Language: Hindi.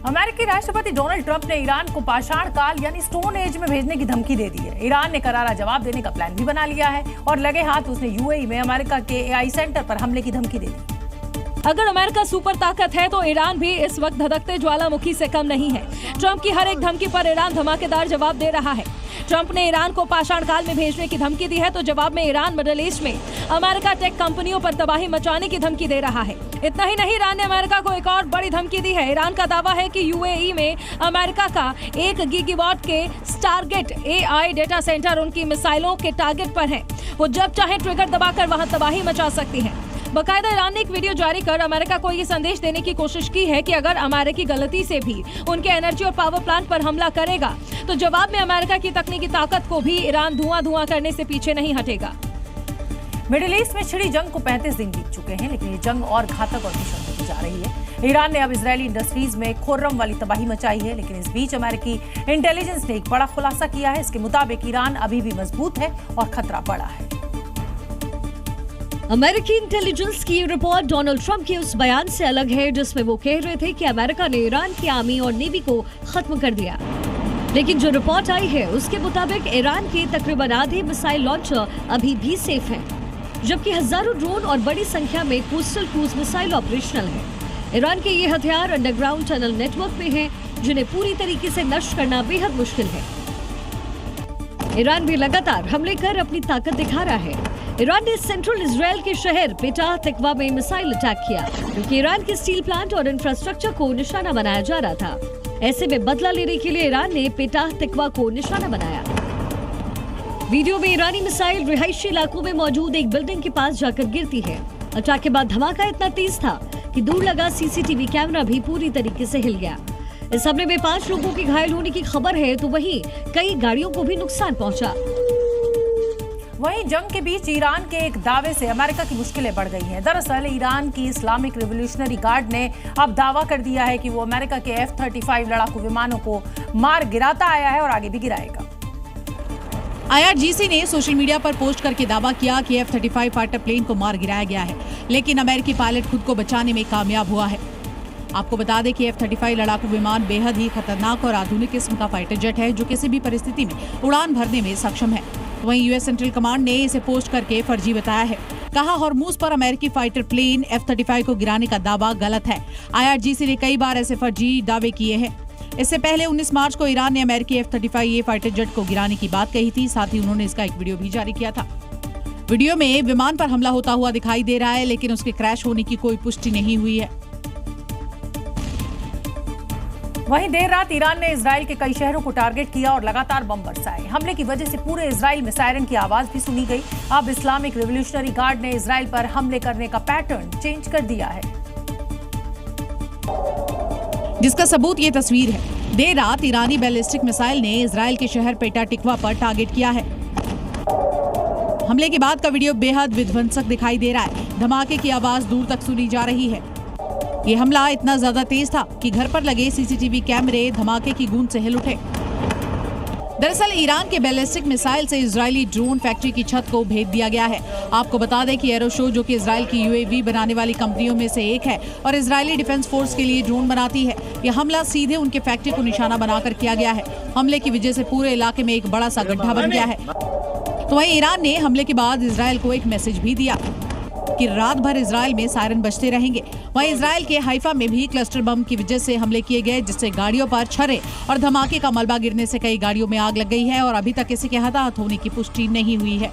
अमेरिकी राष्ट्रपति डोनाल्ड ट्रंप ने ईरान को पाषाण काल यानी स्टोन एज में भेजने की धमकी दे दी है। ईरान ने करारा जवाब देने का प्लान भी बना लिया है और लगे हाथ उसने यूएई में अमेरिका के एआई सेंटर पर हमले की धमकी दे दी। अगर अमेरिका सुपर ताकत है तो ईरान भी इस वक्त धधकते ज्वालामुखी से कम नहीं है। ट्रंप की हर एक धमकी पर ईरान धमाकेदार जवाब दे रहा है। ट्रंप ने ईरान को पाषाण काल में भेजने की धमकी दी है तो जवाब में ईरान मिडिल ईस्ट में अमेरिका टेक कंपनियों पर तबाही मचाने की धमकी दे रहा है। इतना ही नहीं, ईरान ने अमेरिका को एक और बड़ी धमकी दी है। ईरान का दावा है कि यूएई में अमेरिका का 1 गीगावाट के स्टारगेट एआई डेटा सेंटर उनकी मिसाइलों के टारगेट पर है। वो जब चाहे ट्रिगर दबाकर वहां तबाही मचा सकती है। बकायदा ईरान ने एक वीडियो जारी कर अमेरिका को ये संदेश देने की कोशिश की है कि अगर अमेरिकी गलती से भी उनके एनर्जी और पावर प्लांट पर हमला करेगा तो जवाब में अमेरिका की तकनीकी ताकत को भी ईरान धुआं करने से पीछे नहीं हटेगा। मिडिल ईस्ट में छिड़ी जंग को 35 दिन बीत चुके हैं, लेकिन ये जंग और घातक और भीषण होती जा रही है। ईरान ने अब इजरायली इंडस्ट्रीज में खुर्रम वाली तबाही मचाई है, लेकिन इस बीच अमेरिकी इंटेलिजेंस ने एक बड़ा खुलासा किया है। इसके मुताबिक ईरान अभी भी मजबूत है और खतरा बड़ा है। अमेरिकी इंटेलिजेंस की रिपोर्ट डोनाल्ड ट्रंप के उस बयान से अलग है जिसमें वो कह रहे थे कि अमेरिका ने ईरान की आर्मी और नेवी को खत्म कर दिया। लेकिन जो रिपोर्ट आई है उसके मुताबिक ईरान के तकरीबन आधे मिसाइल लॉन्चर अभी भी सेफ हैं, जबकि हजारों ड्रोन और बड़ी संख्या में कोस्टल क्रूज मिसाइल ऑपरेशनल है। ईरान के ये हथियार अंडरग्राउंड टनल नेटवर्क में हैं, जिन्हें पूरी तरीके से नष्ट करना बेहद मुश्किल है। ईरान भी लगातार हमले कर अपनी ताकत दिखा रहा है। ईरान ने सेंट्रल इजराइल के शहर पेटाह तिक्वा में मिसाइल अटैक किया, क्योंकि ईरान के स्टील प्लांट और इंफ्रास्ट्रक्चर को निशाना बनाया जा रहा था। ऐसे में बदला लेने के लिए ईरान ने पेटाह तिक्वा को निशाना बनाया। वीडियो में ईरानी मिसाइल रिहायशी इलाकों में मौजूद एक बिल्डिंग के पास जाकर गिरती है। अटैक के बाद धमाका इतना तेज था कि दूर लगा सीसीटीवी कैमरा भी पूरी तरीके से हिल गया। इस हमले में 5 लोगों के घायल होने की खबर है, तो वहीं कई गाड़ियों को भी नुकसान पहुंचा। वहीं जंग के बीच ईरान के एक दावे से अमेरिका की मुश्किलें बढ़ गई हैं। दरअसल ईरान की इस्लामिक रिवॉल्यूशनरी गार्ड ने अब दावा कर दिया है कि वो अमेरिका के F-35 लड़ाकू विमानों को मार गिराता आया है और आगे भी गिराएगा। IRGC ने सोशल मीडिया पर पोस्ट करके दावा किया कि F-35 फाइटर प्लेन को मार गिराया गया है, लेकिन अमेरिकी पायलट खुद को बचाने में कामयाब हुआ है। आपको बता दें कि F-35 लड़ाकू विमान बेहद ही खतरनाक और आधुनिक किस्म का फाइटर जेट है, जो किसी भी परिस्थिति में उड़ान भरने में सक्षम है। वहीं यूएस सेंट्रल कमांड ने इसे पोस्ट करके फर्जी बताया है। कहा, हॉर्मूज पर अमेरिकी फाइटर प्लेन F-35 को गिराने का दावा गलत है। IRGC ने कई बार ऐसे फर्जी दावे किए हैं। इससे पहले 19 मार्च को ईरान ने अमेरिकी F-35 फाइटर जेट को गिराने की बात कही थी। साथ ही उन्होंने इसका एक वीडियो भी जारी किया था। वीडियो में विमान पर हमला होता हुआ दिखाई दे रहा है, लेकिन उसके क्रैश होने की कोई पुष्टि नहीं हुई है। वहीं देर रात ईरान ने इजराइल के कई शहरों को टारगेट किया और लगातार बम बरसाए। हमले की वजह से पूरे इजराइल में सायरन की आवाज भी सुनी गई। अब इस्लामिक रिवॉल्यूशनरी गार्ड ने इजराइल पर हमले करने का पैटर्न चेंज कर दिया है, जिसका सबूत ये तस्वीर है। देर रात ईरानी बैलिस्टिक मिसाइल ने इजराइल के शहर पेटाह तिक्वा पर टारगेट किया है। हमले के बाद का वीडियो बेहद विध्वंसक दिखाई दे रहा है। धमाके की आवाज दूर तक सुनी जा रही है। ये हमला इतना ज्यादा तेज था कि घर पर लगे सीसीटीवी कैमरे धमाके की गूंज से हिल उठे। दरअसल ईरान के बैलिस्टिक मिसाइल से इजरायली ड्रोन फैक्ट्री की छत को भेद दिया गया है। आपको बता दें कि एरो शो, जो कि इजराइल की यूएवी बनाने वाली कंपनियों में से एक है और इजरायली डिफेंस फोर्स के लिए ड्रोन बनाती है, यह हमला सीधे उनके फैक्ट्री को निशाना बनाकर किया गया है। हमले की वजह से पूरे इलाके में एक बड़ा सा गड्ढा बन गया है। तो वहीं ईरान ने हमले के बाद इजराइल को एक मैसेज भी दिया कि रात भर इजराइल में सायरन बजते रहेंगे। वहीं इजराइल के हाइफा में भी क्लस्टर बम की वजह से हमले किए गए, जिससे गाड़ियों पर छर्रे और धमाके का मलबा गिरने से कई गाड़ियों में आग लग गई है और अभी तक किसी के हताहत होने की पुष्टि नहीं हुई है।